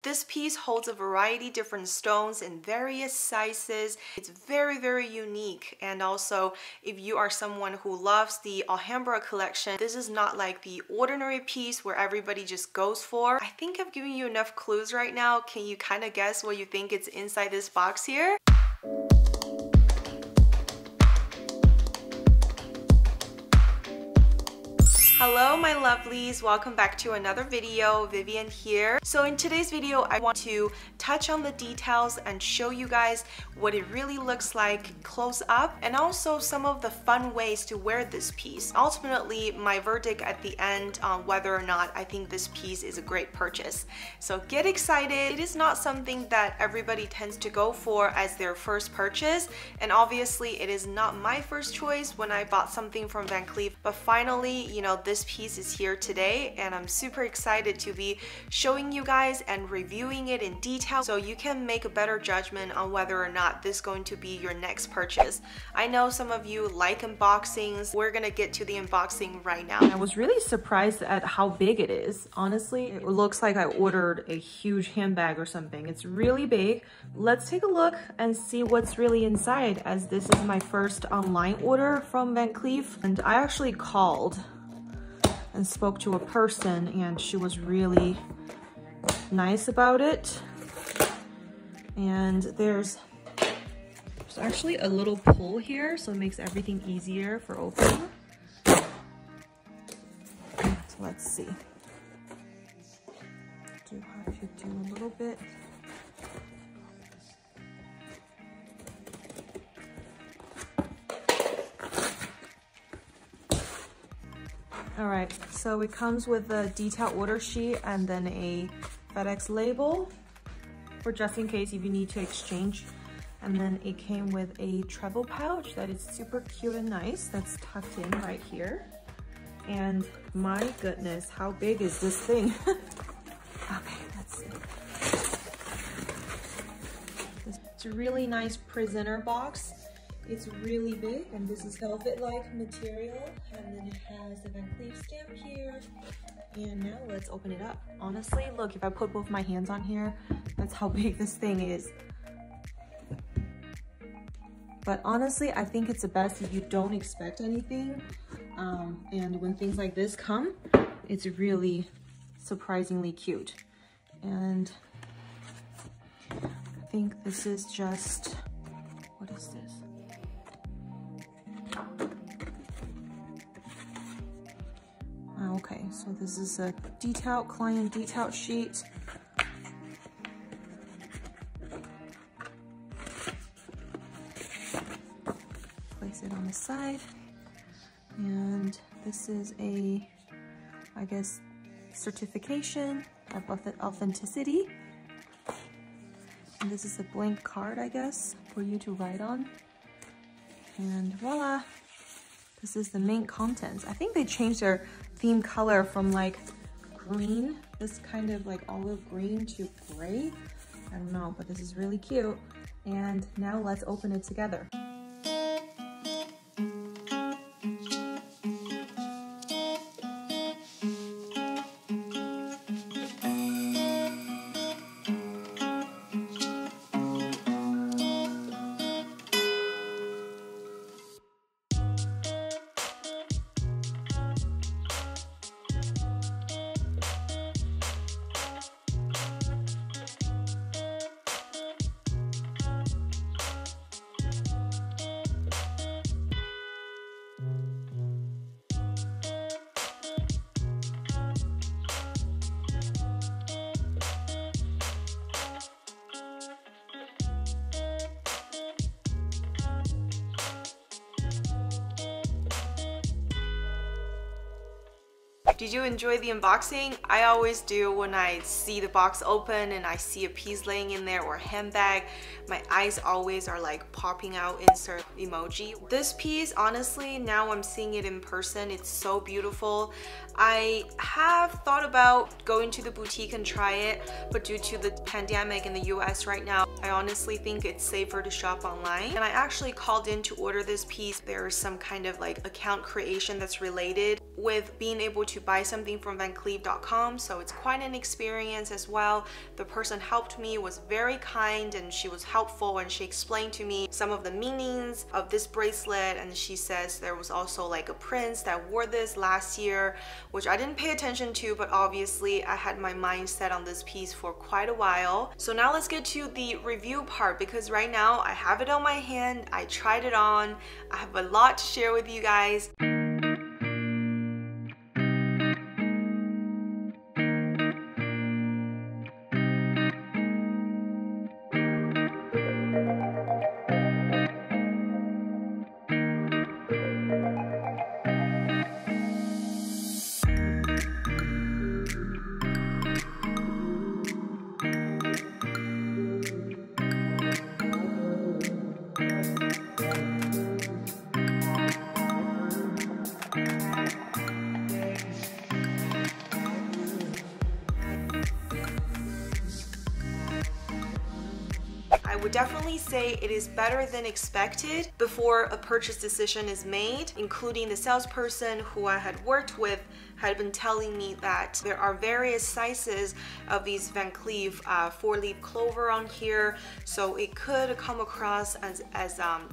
This piece holds a variety of different stones in various sizes. It's very unique, and also if you are someone who loves the Alhambra collection, this is not like the ordinary piece where everybody just goes for. I think I've given you enough clues right now. Can you kind of guess what you think is inside this box here? Hello my lovelies, welcome back to another video. Vivian here. So in today's video I want to touch on the details and show you guys what it really looks like close up, and also some of the fun ways to wear this piece. Ultimately my verdict at the end on whether or not I think this piece is a great purchase. So get excited. It is not something that everybody tends to go for as their first purchase, and obviously it is not my first choice when I bought something from Van Cleef, but finally, you know, this piece is here today and I'm super excited to be showing you guys and reviewing it in detail so you can make a better judgment on whether or not this is going to be your next purchase. I know some of you like unboxings. We're gonna get to the unboxing right now. I was really surprised at how big it is. Honestly, it looks like I ordered a huge handbag or something. It's really big. Let's take a look and see what's really inside, as this is my first online order from Van Cleef. And I actually called and spoke to a person and she was really nice about it. And there's actually a little pull here, so it makes everything easier for opening. So let's see. Do have to do a little bit. All right, so it comes with a detailed order sheet and then a FedEx label for just in case if you need to exchange. And then it came with a travel pouch that is super cute and nice, that's tucked in right here. And my goodness, how big is this thing? Okay, let's see. It's a really nice presenter box. It's really big, and this is velvet-like material, and then it has the Van Cleef stamp here. And now let's open it up. Honestly, look, if I put both my hands on here, that's how big this thing is. But honestly, I think it's the best if you don't expect anything. And when things like this come, it's really surprisingly cute. And I think this is just, what is this? Okay, so this is a client detail sheet. Place it on the side. And this is a, I guess, certification of authenticity. And this is a blank card, I guess, for you to write on. And voila, this is the main contents. I think they changed their theme color from like green, this kind of like olive green, to gray. I don't know, but this is really cute. And now let's open it together. Did you enjoy the unboxing? I always do. When I see the box open and I see a piece laying in there or a handbag, my eyes always are like popping out, insert emoji. This piece, honestly, now I'm seeing it in person, it's so beautiful. I have thought about going to the boutique and try it, but due to the pandemic in the US right now, I honestly think it's safer to shop online. And I actually called in to order this piece. There is some kind of like account creation that's related with being able to to buy something from VanCleef.com, so it's quite an experience as well. The person helped me, was very kind, and she was helpful, and she explained to me some of the meanings of this bracelet, and she says there was also like a prince that wore this last year, which I didn't pay attention to, but obviously I had my mind set on this piece for quite a while. So now let's get to the review part, because right now I have it on my hand, I tried it on, I have a lot to share with you guys. I would definitely say it is better than expected before a purchase decision is made, including the salesperson who I had worked with had been telling me that there are various sizes of these Van Cleef 4-leaf clover on here, so it could come across as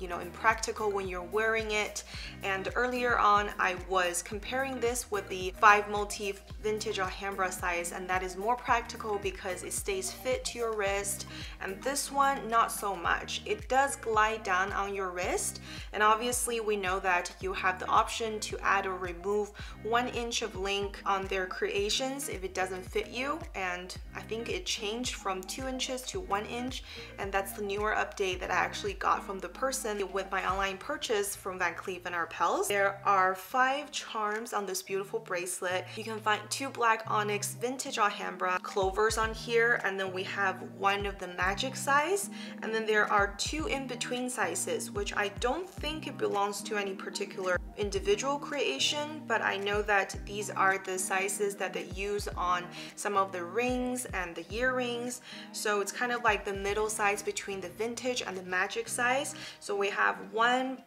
you know, impractical when you're wearing it. And earlier on I was comparing this with the 5 motif vintage Alhambra size, and that is more practical because it stays fit to your wrist, and this one not so much. It does glide down on your wrist, and obviously we know that you have the option to add or remove 1 inch of link on their creations if it doesn't fit you, and I think it changed from 2 inches to 1 inch, and that's the newer update that I actually got from the person with my online purchase from Van Cleef & Arpels. There are 5 charms on this beautiful bracelet. You can find 2 black onyx vintage Alhambra clovers on here, and then we have 1 of the magic size, and then there are 2 in-between sizes, which I don't think it belongs to any particular individual creation, but I know that these are the sizes that they use on some of the rings and the earrings, so it's kind of like the middle size between the vintage and the magic size. So we have 1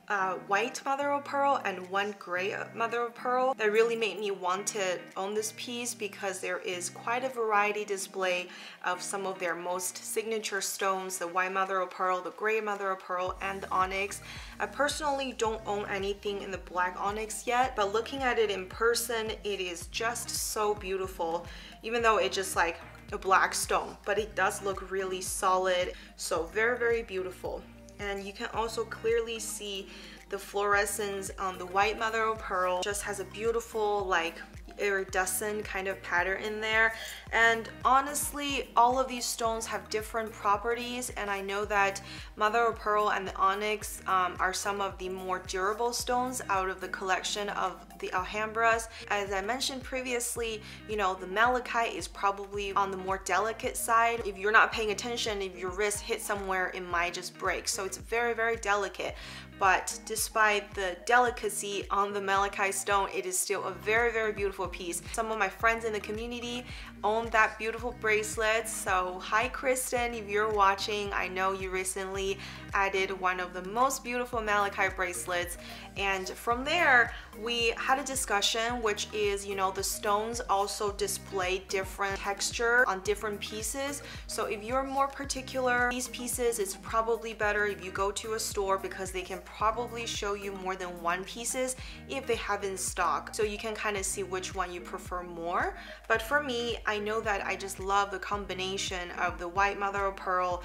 white mother of pearl and 1 gray mother of pearl. That really made me want to own this piece because there is quite a variety display of some of their most signature stones, the white mother of pearl, the gray mother of pearl, and the onyx. I personally don't own anything in the black onyx yet, but looking at it in person, it is just so beautiful, even though it's just like a black stone, but it does look really solid. So very, very beautiful. And you can also clearly see the fluorescence on the white mother of pearl. Just has a beautiful like iridescent kind of pattern in there. And honestly, all of these stones have different properties, and I know that mother of pearl and the onyx are some of the more durable stones out of the collection of the Alhambras. As I mentioned previously, you know, the malachite is probably on the more delicate side. If you're not paying attention, if your wrist hits somewhere, it might just break. So it's very, very delicate. But despite the delicacy on the malachite stone, it is still a very, very beautiful piece. Some of my friends in the community own that beautiful bracelet. So hi Kristen, if you're watching, I know you recently added one of the most beautiful malachite bracelets. And from there, we had a discussion, which is, you know, the stones also display different texture on different pieces. So if you're more particular, these pieces, it's probably better if you go to a store because they can probably show you more than 1 pieces if they have in stock. So you can kind of see which one you prefer more. But for me, I know that I just love the combination of the white mother of pearl,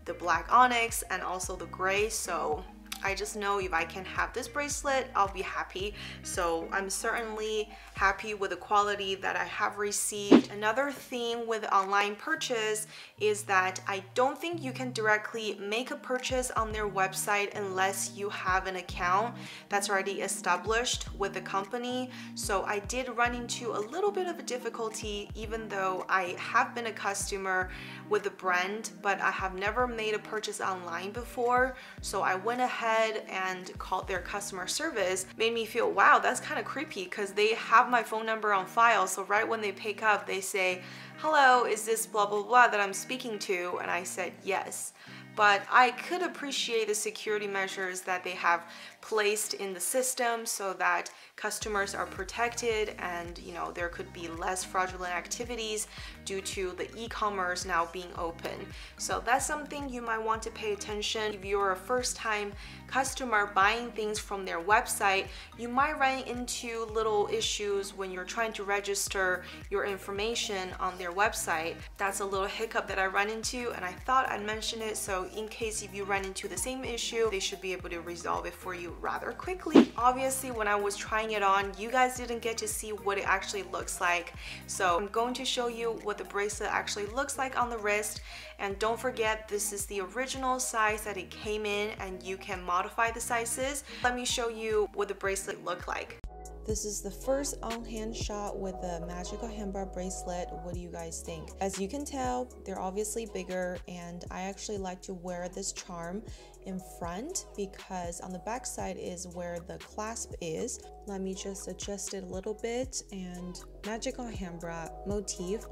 the black onyx, and also the gray. So I just know if I can have this bracelet, I'll be happy. So I'm certainly happy with the quality that I have received. Another thing with online purchase is that I don't think you can directly make a purchase on their website unless you have an account that's already established with the company. So I did run into a little bit of a difficulty, even though I have been a customer with the brand, but I have never made a purchase online before. So I went ahead and called their customer service. Made me feel, wow, that's kind of creepy, because they have my phone number on file. So right when they pick up, they say, hello, is this blah blah blah that I'm speaking to? And I said yes. but I could appreciate the security measures that they have placed in the system so that customers are protected, and you know, there could be less fraudulent activities due to the e-commerce now being open. So that's something you might want to pay attention. If you're a first-time customer buying things from their website, you might run into little issues when you're trying to register your information on their website. That's a little hiccup that I run into, and I thought I'd mention it, so in case if you run into the same issue, they should be able to resolve it for you rather quickly. Obviously, when I was trying it on, you guys didn't get to see what it actually looks like, so I'm going to show you what the bracelet actually looks like on the wrist. And don't forget, this is the original size that it came in, and you can modify the sizes. Let me show you what the bracelet looked like. This is the first on-hand shot with the Magical Handbra bracelet. What do you guys think? As you can tell, they're obviously bigger, and I actually like to wear this charm in front because on the back side is where the clasp is. Let me just adjust it a little bit, and Magical Handbra motif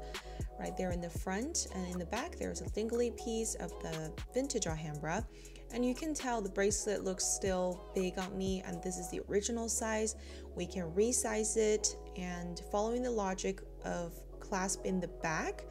right there in the front, and in the back there's a dingly piece of the vintage Alhambra. And you can tell the bracelet looks still big on me, and this is the original size. We can resize it, and following the logic of clasp in the back,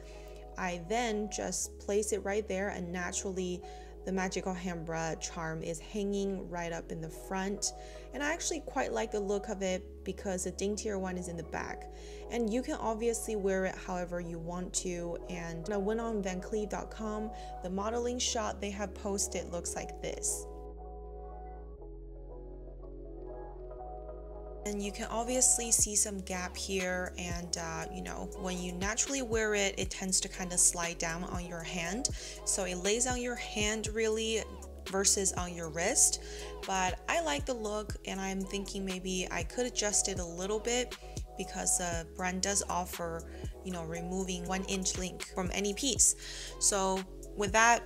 I then just place it right there, and naturally the Magical Alhambra charm is hanging right up in the front. And I actually quite like the look of it because the daintier one is in the back. And you can obviously wear it however you want to. And when I went on VanCleef.com, the modeling shot they have posted looks like this. And you can obviously see some gap here, and you know, when you naturally wear it, it tends to kind of slide down on your hand, so it lays on your hand really versus on your wrist. But I like the look, and I'm thinking maybe I could adjust it a little bit because the brand does offer, you know, removing 1-inch link from any piece. So with that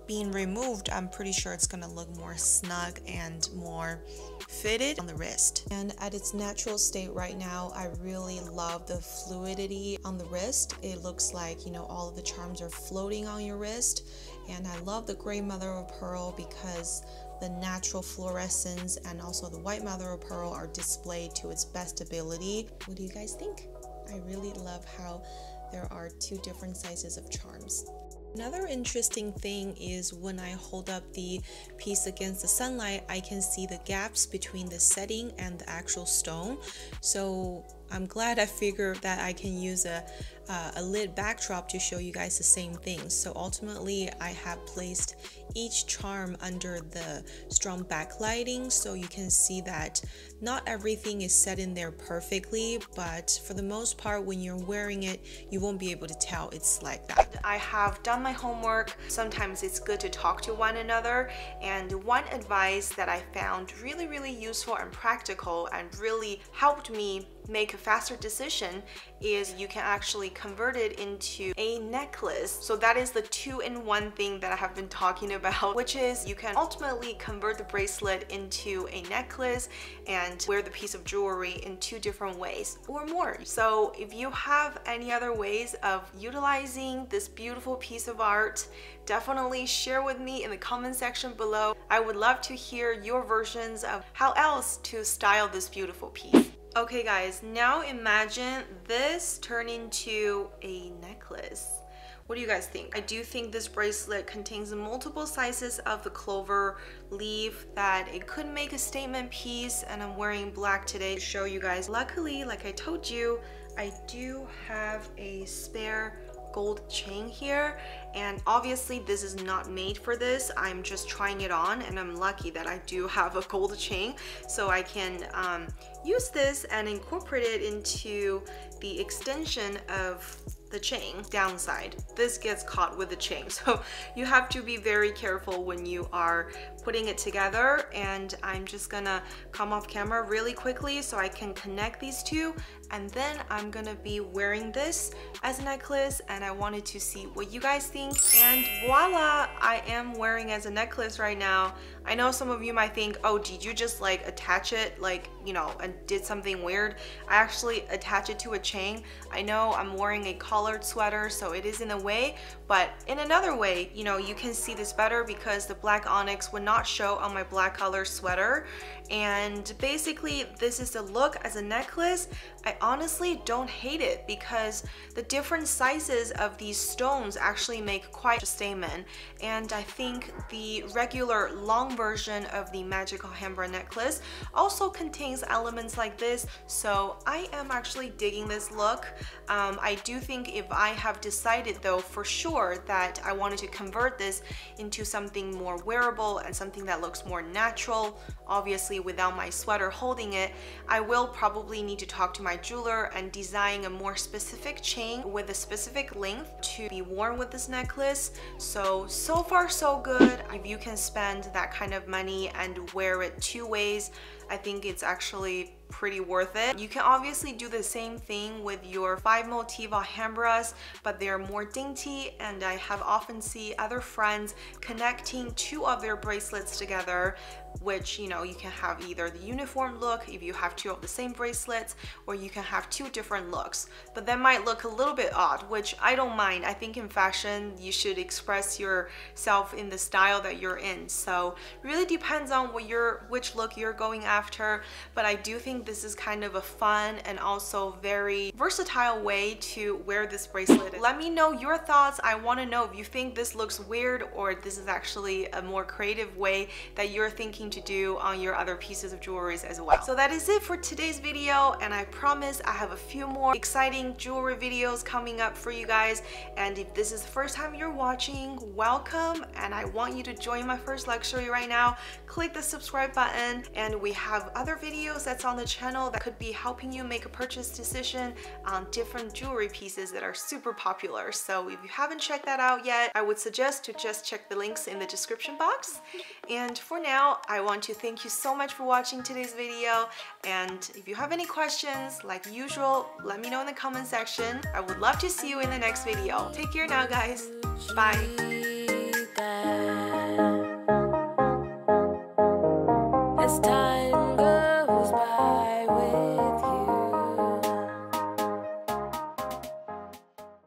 being removed, I'm pretty sure it's gonna look more snug and more fitted on the wrist. And at its natural state right now, I really love the fluidity on the wrist. It looks like, you know, all of the charms are floating on your wrist. And I love the gray mother of pearl because the natural fluorescence and also the white mother of pearl are displayed to its best ability. What do you guys think? I really love how there are two different sizes of charms. Another interesting thing is when I hold up the piece against the sunlight, I can see the gaps between the setting and the actual stone. So I'm glad I figured that I can use a lit backdrop to show you guys the same thing. So ultimately, I have placed each charm under the strong backlighting, so you can see that not everything is set in there perfectly, but for the most part, when you're wearing it, you won't be able to tell it's like that. I have done my homework. Sometimes it's good to talk to one another, and one advice that I found really useful and practical and really helped me make a faster decision is you can actually convert it into a necklace. So that is the 2-in-1 thing that I have been talking about, which is you can ultimately convert the bracelet into a necklace and wear the piece of jewelry in 2 different ways or more. So if you have any other ways of utilizing this beautiful piece of art, definitely share with me in the comment section below. I would love to hear your versions of how else to style this beautiful piece. Okay guys, now imagine this turn into a necklace. What do you guys think? I do think this bracelet contains multiple sizes of the clover leaf, that it could make a statement piece, and I'm wearing black today to show you guys. Luckily, like I told you, I do have a spare gold chain here, and obviously this is not made for this. I'm just trying it on, and I'm lucky that I do have a gold chain, so I can use this and incorporate it into the extension of the chain. Downside, this gets caught with the chain, so you have to be very careful when you are putting it together. And I'm just gonna come off camera really quickly so I can connect these two and then I'm gonna be wearing this as a necklace, and I wanted to see what you guys think. And voila, I am wearing as a necklace right now. I know some of you might think, oh, did you just like attach it, like, you know, and did something weird? I actually attach it to a chain. I know I'm wearing a collared sweater, so it is in a way, but in another way, you know, you can see this better because the black onyx would not show on my black color sweater. And basically this is the look as a necklace. I honestly don't hate it because the different sizes of these stones actually make quite a statement. And I think the regular long version of the Magical Alhambra necklace also contains elements like this, so I am actually digging this look. I do think if I have decided though for sure that I wanted to convert this into something more wearable and something that looks more natural, obviously without my sweater holding it, I will probably need to talk to my jeweler and design a more specific chain with a specific length to be worn with this necklace. So far so good. If you can spend that kind of money and wear it two ways, I think it's actually pretty worth it. You can obviously do the same thing with your 5 motif Alhambras, but they're more dainty, and I have often seen other friends connecting 2 of their bracelets together, which, you know, you can have either the uniform look if you have 2 of the same bracelets, or you can have 2 different looks. But that might look a little bit odd, which I don't mind. I think in fashion you should express yourself in the style that you're in, so really depends on which look you're going after. But I do think this is kind of a fun and also very versatile way to wear this bracelet. Let me know your thoughts. I want to know if you think this looks weird or this is actually a more creative way that you're thinking to do on your other pieces of jewelry as well. So that is it for today's video, and I promise I have a few more exciting jewelry videos coming up for you guys. And if this is the first time you're watching, welcome, and I want you to join my first luxury right now. Click the subscribe button, and we have other videos that's on the channel that could be helping you make a purchase decision on different jewelry pieces that are super popular. So if you haven't checked that out yet, I would suggest to just check the links in the description box. And for now, I want to thank you so much for watching today's video, and if you have any questions, like usual, let me know in the comment section. I would love to see you in the next video. Take care now, guys. Bye. As time goes